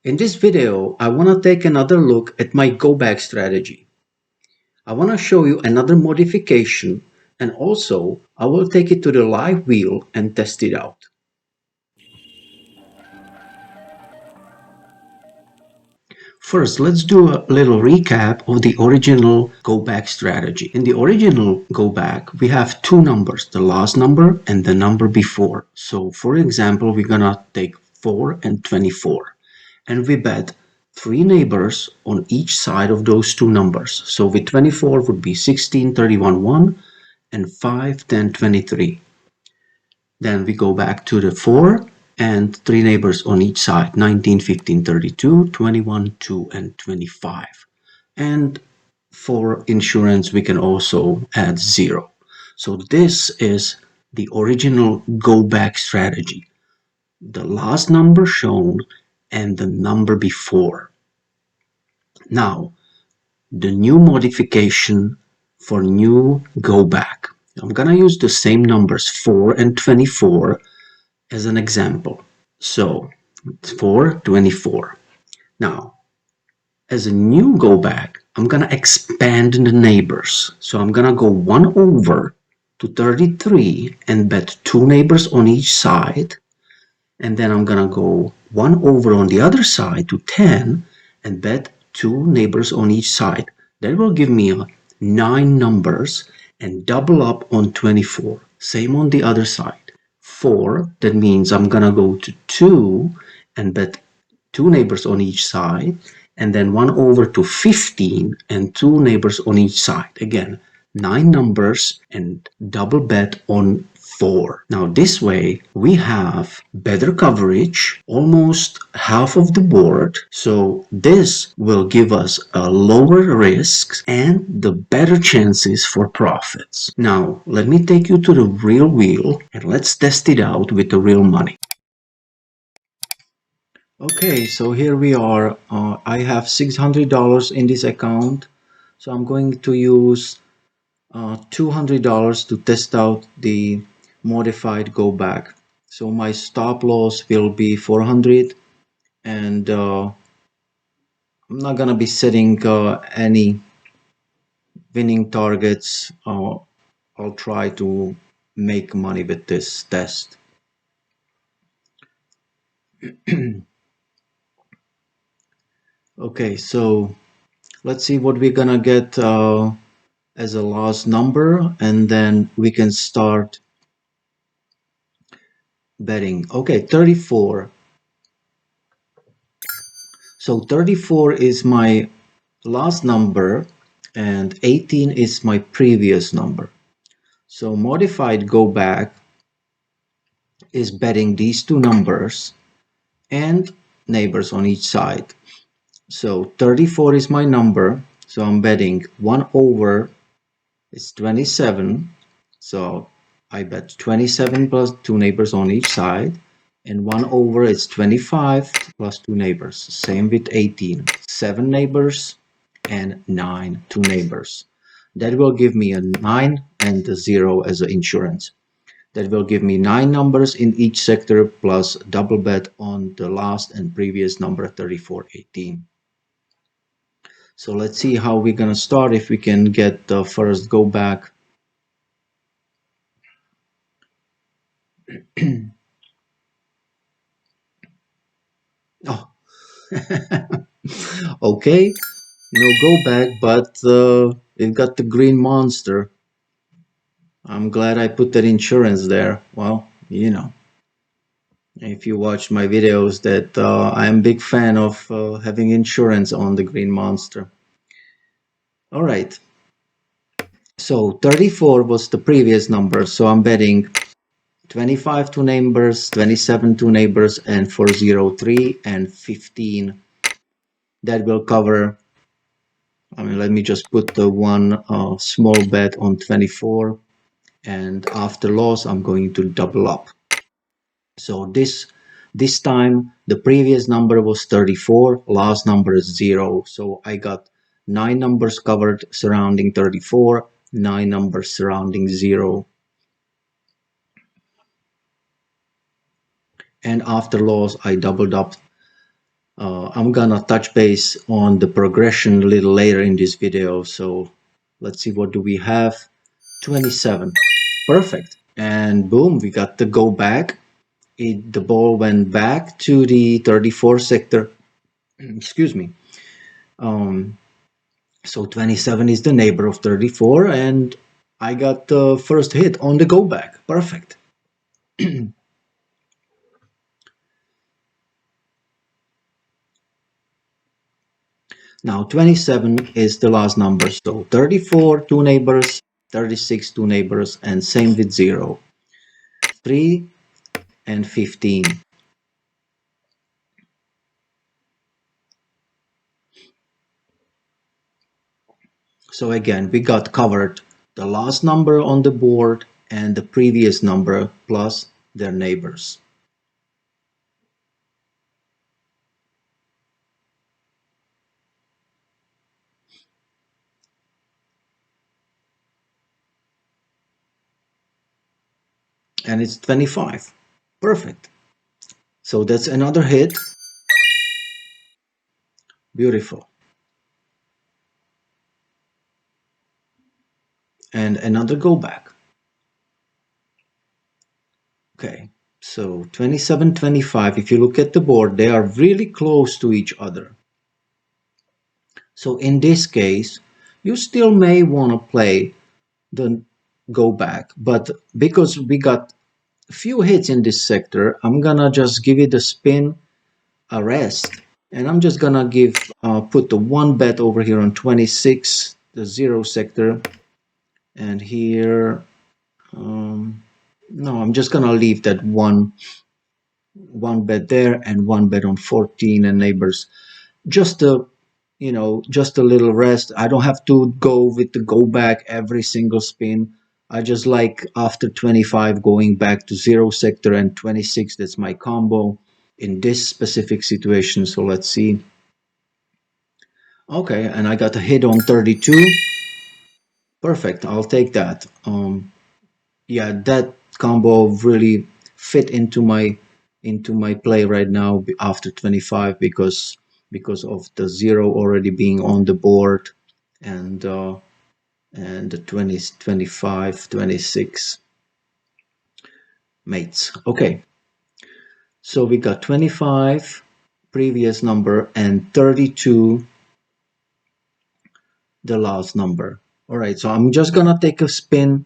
In this video, I want to take another look at my go back strategy. I want to show you another modification, and also I will take it to the live wheel and test it out. First, let's do a little recap of the original go back strategy. In the original go back, we have two numbers, the last number and the number before. So for example, we're gonna take 4 and 24. And we bet 3 neighbors on each side of those two numbers. So with 24 would be 16, 31, 1 and 5, 10, 23. Then we go back to the 4 and 3 neighbors on each side, 19, 15, 32, 21, 2 and 25. And for insurance we can also add 0. So this is the original go back strategy. The last number shown and the number before. Now, the new modification for new go back. I'm gonna use the same numbers 4 and 24 as an example. So 4, 24. Now, as a new go back, I'm gonna expand the neighbors. So I'm gonna go 1 over to 33 and bet 2 neighbors on each side. And then I'm gonna go 1 over on the other side to 10 and bet 2 neighbors on each side. That will give me 9 numbers and double up on 24. Same on the other side. 4, that means I'm gonna go to 2 and bet 2 neighbors on each side, and then 1 over to 15 and 2 neighbors on each side. Again, 9 numbers and double bet on 4. Now this way we have better coverage, almost half of the board. So this will give us a lower risks and the better chances for profits. Now let me take you to the real wheel and let's test it out with the real money. Okay, so here we are. I have $600 in this account. So I'm going to use $200 to test out the modified go back. So my stop loss will be 400, and I'm not gonna be setting any winning targets. I'll try to make money with this test. Okay, so let's see what we're gonna get as a last number, and then we can start betting. Okay, 34. So 34 is my last number and 18 is my previous number. So modified go back is betting these two numbers and neighbors on each side. So 34 is my number, so I'm betting 1 over is 27. So I bet 27 plus 2 neighbors on each side, and 1 over is 25 plus 2 neighbors. Same with 18, 7 neighbors and 9, 2 neighbors. That will give me a 9 and a 0 as an insurance. That will give me 9 numbers in each sector plus double bet on the last and previous number 34, 18. So let's see how we're gonna start, if we can get the first go back. Oh, okay, no go back, but it got the green monster. I'm glad I put that insurance there. Well, you know, if you watch my videos, that I'm a big fan of having insurance on the green monster. All right, so 34 was the previous number, so I'm betting 25 two neighbors, 27 two neighbors, and 403 and 15. That will cover. I mean, let me just put the one small bet on 24, and after loss I'm going to double up. So this time the previous number was 34, last number is 0, so I got 9 numbers covered surrounding 34, 9 numbers surrounding 0. And after loss I doubled up I'm gonna touch base on the progression a little later in this video. So let's see, what do we have? 27. Perfect. And boom, we got the go back. The ball went back to the 34 sector. Excuse me. Um, so 27 is the neighbor of 34, and I got the first hit on the go back. Perfect. Now 27 is the last number, so 34, two neighbors, 36, two neighbors, and same with 0, 3 and 15. So again, we got covered the last number on the board and the previous number plus their neighbors. And it's 25. Perfect. So that's another hit. Beautiful. And another go back. Okay, so 27, 25, if you look at the board, they are really close to each other. So in this case, you still may want to play the go back, but because we got a few hits in this sector, I'm gonna just give it a spin, a rest, and I'm just gonna put the one bet over here on 26, the 0 sector, and here, no, I'm just gonna leave that one bet there and one bet on 14 and neighbors. Just a, just a little rest. I don't have to go with the go back every single spin. I just like after 25 going back to 0 sector and 26. That's my combo in this specific situation. So let's see. Okay, and I got a hit on 32. Perfect. I'll take that. Yeah, that combo really fit into my play right now after 25 because of the 0 already being on the board and the 20, 25, 26 mates. Okay, so we got 25 previous number and 32 the last number. All right, so I'm just gonna take a spin,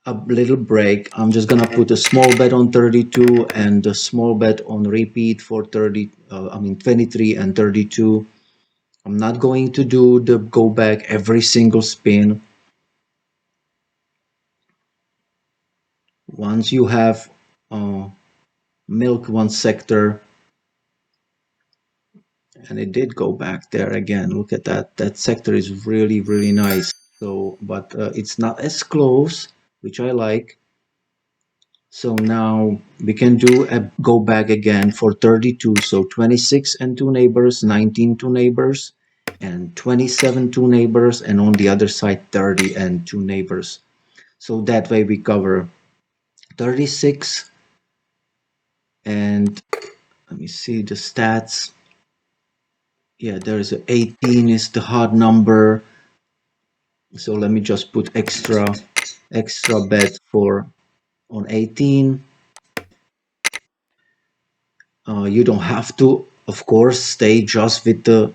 a little break. I'm just gonna put a small bet on 32 and a small bet on repeat for 23 and 32. I'm not going to do the go back every single spin. Once you have milk one sector, and it did go back there again. Look at that. That sector is really, really nice. So, but it's not as close, which I like. So now we can do a go back again for 32. So 26 and two neighbors, 19 two neighbors, and 27 two neighbors, and on the other side 30 and two neighbors. So that way we cover 36 and let me see the stats. Yeah, there's 18 is the hard number. So let me just put extra bet for on 18. You don't have to, of course, stay just with the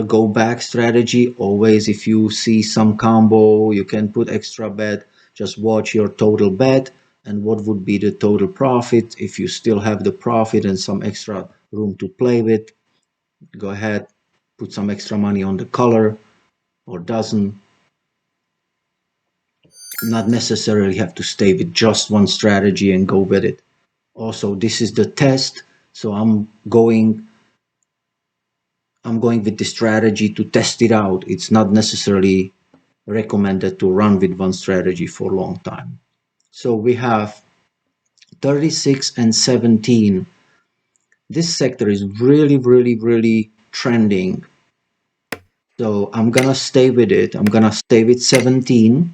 go back strategy. Always, if you see some combo, you can put extra bet. Just watch your total bet and what would be the total profit. If you still have the profit and some extra room to play with, go ahead, put some extra money on the color or doesn't. Not necessarily have to stay with just one strategy and go with it. Also, this is the test, so I'm going with the strategy to test it out. It's not necessarily recommended to run with one strategy for a long time. So we have 36 and 17. This sector is really, really, really trending. So I'm gonna stay with it. I'm gonna stay with 17.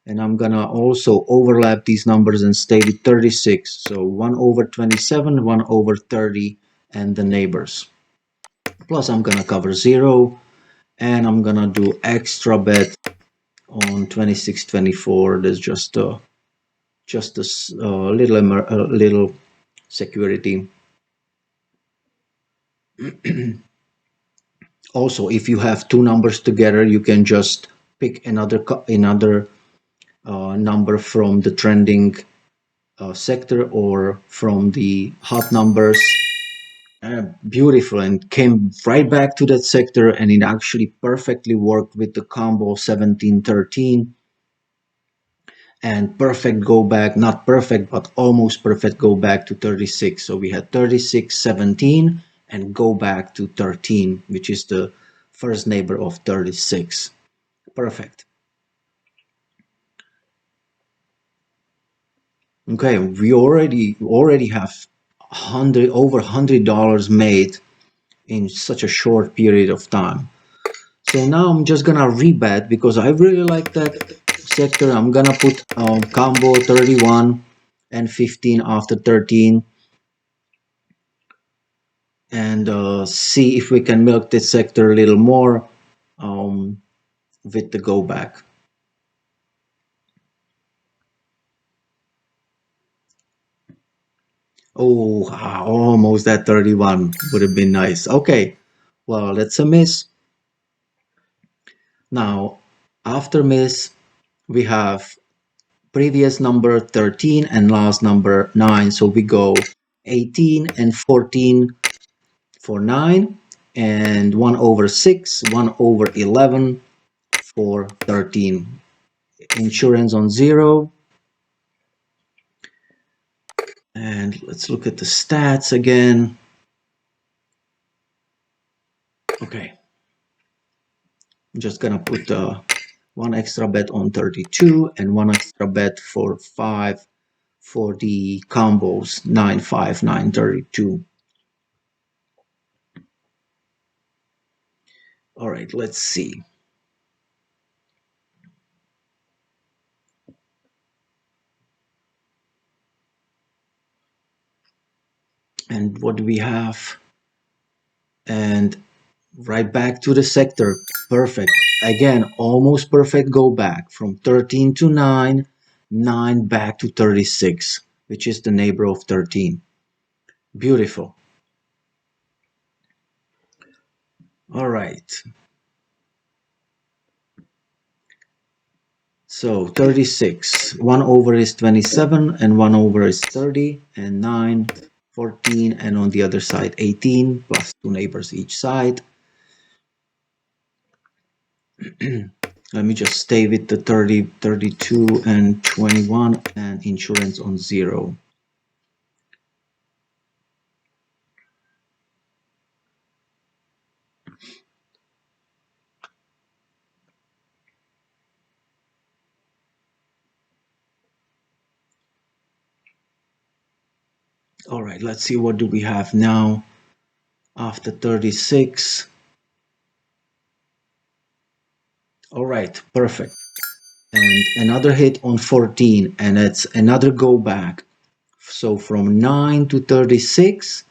And I'm gonna also overlap these numbers and stay with 36. So 1 over 27, 1 over 30, and the neighbors. Plus I'm gonna cover 0, and I'm gonna do extra bet on 26-24. There's just a little security. Also, if you have two numbers together, you can just pick another number from the trending sector or from the hot numbers. Beautiful, and came right back to that sector, and it actually perfectly worked with the combo 17-13 and perfect go back, not perfect but almost perfect go back to 36. So we had 36-17 and go back to 13, which is the first neighbor of 36. Perfect. Okay, we already have over $100 made in such a short period of time. So now I'm just gonna rebet because I really like that sector. I'm gonna put combo 31 and 15 after 13 and see if we can milk this sector a little more with the go back. Oh, almost that 31 would have been nice. Okay, well, that's a miss. Now, after miss, we have previous number 13 and last number 9. So we go 18 and 14 for 9 and 1 over 6, 1 over 11 for 13. Insurance on 0. And let's look at the stats again. Okay. I'm just gonna put one extra bet on 32 and one extra bet for 5 for the combos 9, 5, 9, 32. All right, let's see. And what do we have? And right back to the sector. Perfect. Again, almost perfect go back from 13 to 9, 9 back to 36, which is the neighbor of 13. Beautiful. All right. So 36. 1 over is 27 and 1 over is 30 and 9, 14, and on the other side 18 plus 2 neighbors each side. Let me just stay with the 30, 32, and 21 and insurance on 0. All right, let's see what do we have now after 36. All right, perfect. And another hit on 14, and it's another go back. So from 9 to 36,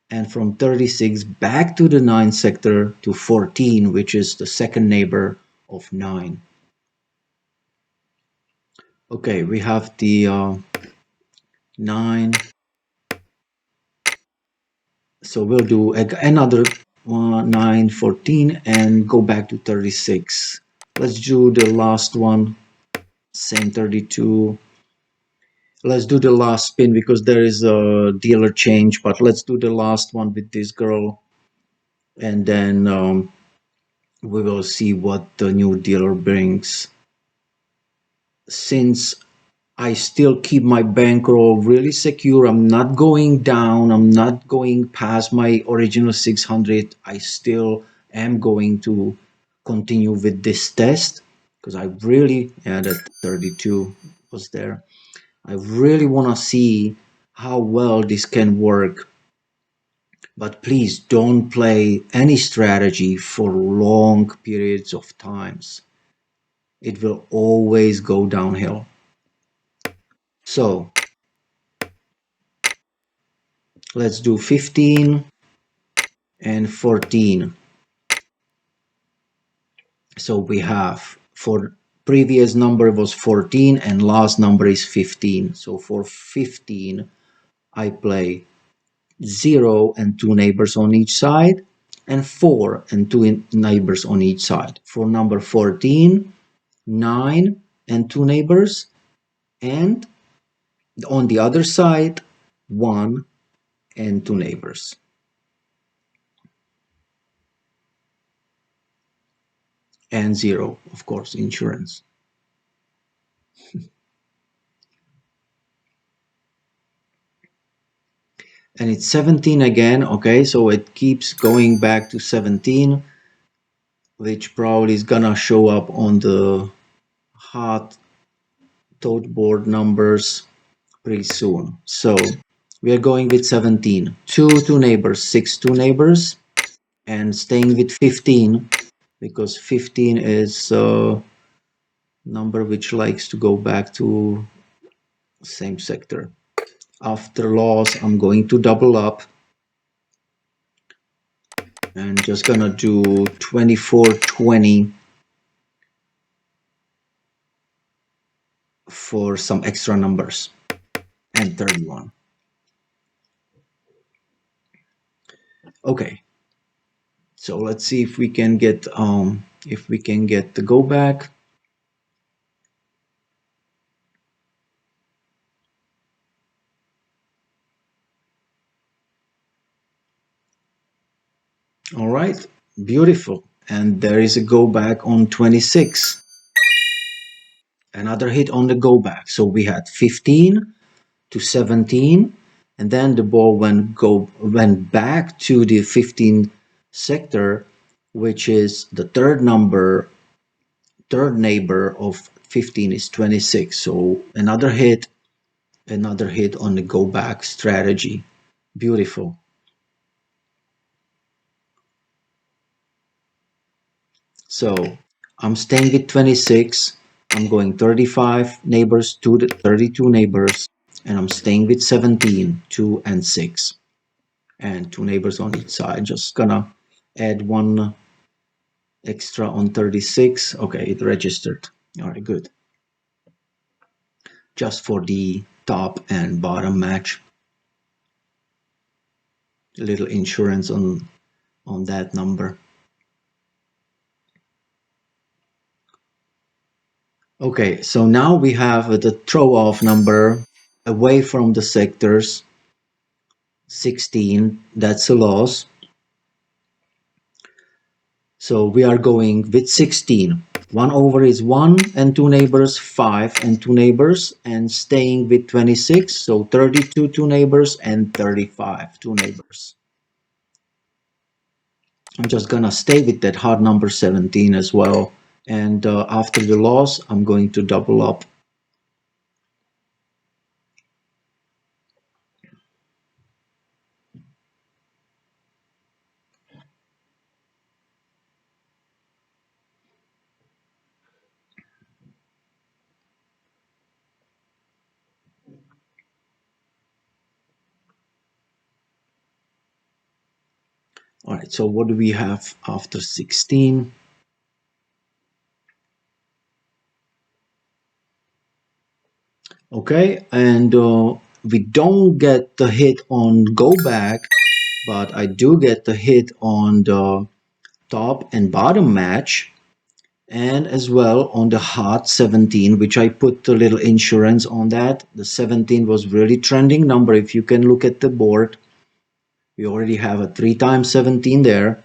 and from 36 back to the 9 sector to 14, which is the second neighbor of 9. Okay, we have the 9. So we'll do another 9, 14, and go back to 36. Let's do the last one, same 32. Let's do the last spin because there is a dealer change, but let's do the last one with this girl, and then we will see what the new dealer brings. Since I still keep my bankroll really secure, I'm not going down, I'm not going past my original 600. I still am going to continue with this test because I really, yeah, that 32 was there. I really want to see how well this can work. But please don't play any strategy for long periods of times. It will always go downhill. So let's do 15. and 14. So we have, for previous number was 14 and last number is 15. So for 15, I play 0 and 2 neighbors on each side, and 4 and 2 neighbors on each side. For number 14, 9 and 2 neighbors, and on the other side, 1 and 2 neighbors. And 0, of course, insurance. And it's 17 again. Okay, so it keeps going back to 17, which probably is gonna show up on the hot tote board numbers pretty soon. So we are going with 17, 2 neighbors, 6 neighbors, and staying with 15 because 15 is a number which likes to go back to same sector. After loss, I'm going to double up and just gonna do 24, 20 for some extra numbers, and 31. Okay, so let's see if we can get the go back. All right, beautiful. And there is a go back on 26. Another hit on the go back. So we had 15 to 17, and then the ball went back to the 15 sector, which is the third neighbor of 15 is 26. So another hit on the go back strategy. Beautiful. So I'm staying with 26. I'm going 35 neighbors to the 32 neighbors, and I'm staying with 17, 2 and 6, and 2 neighbors on each side. Just gonna add 1 extra on 36. Okay, it registered. All right, good. Just for the top and bottom match. A little insurance on that number. Okay, so now we have the throw off number away from the sectors. 16, that's a loss. So we are going with 16. 1 over is 1 and 2 neighbors, 5 and 2 neighbors, and staying with 26. So 32, 2 neighbors, and 35, 2 neighbors. I'm just gonna stay with that hard number 17 as well. And after the loss, I'm going to double up. All right, so what do we have after 16? Okay, and we don't get the hit on go back, but I do get the hit on the top and bottom match, and as well on the hot 17, which I put a little insurance on that. The 17 was really trending number. If you can look at the board, we already have a 3 times 17 there,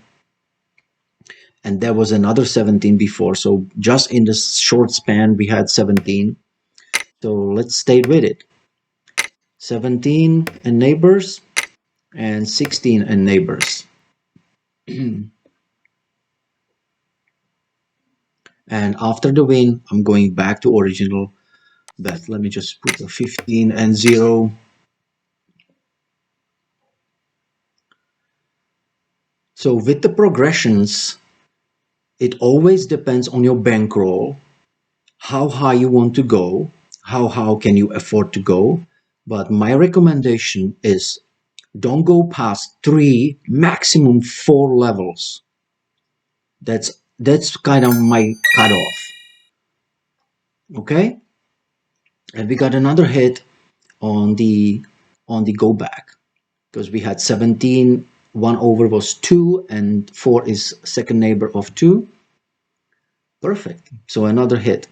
and there was another 17 before. So just in this short span, we had 17. So let's stay with it. 17 and neighbors, and 16 and neighbors. And after the win, I'm going back to original bet. Let me just put a 15 and 0. So with the progressions, it always depends on your bankroll, how high you want to go, how can you afford to go. But my recommendation is Don't go past 3, maximum 4 levels. That's kind of my cutoff. Okay, and we got another hit on the go back, because we had 17, 1 over was 2, and 4 is second neighbor of 2. Perfect. So another hit.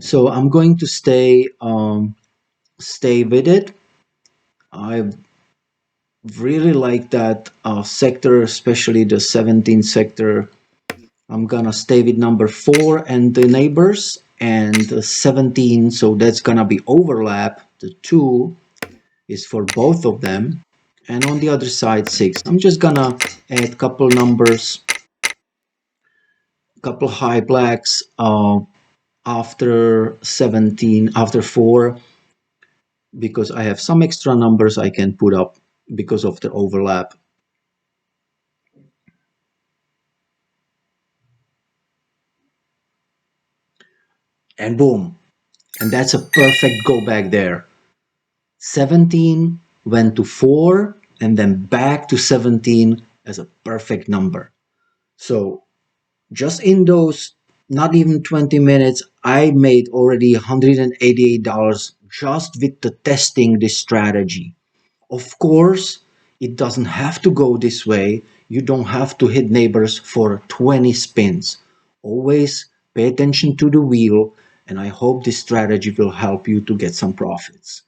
So I'm going to stay with it. I really like that sector, especially the 17 sector. I'm gonna stay with number 4 and the neighbors, and the 17, so that's gonna be overlap. The 2 is for both of them, and on the other side 6. I'm just gonna add couple numbers, couple high blacks after 17, after 4, because I have some extra numbers I can put up because of the overlap. And boom, and that's a perfect go back there. 17 went to 4 and then back to 17 as a perfect number. So just in those not even 20 minutes, I made already $188 just with the testing this strategy. Of course, it doesn't have to go this way. You don't have to hit neighbors for 20 spins. Always pay attention to the wheel, and I hope this strategy will help you to get some profits.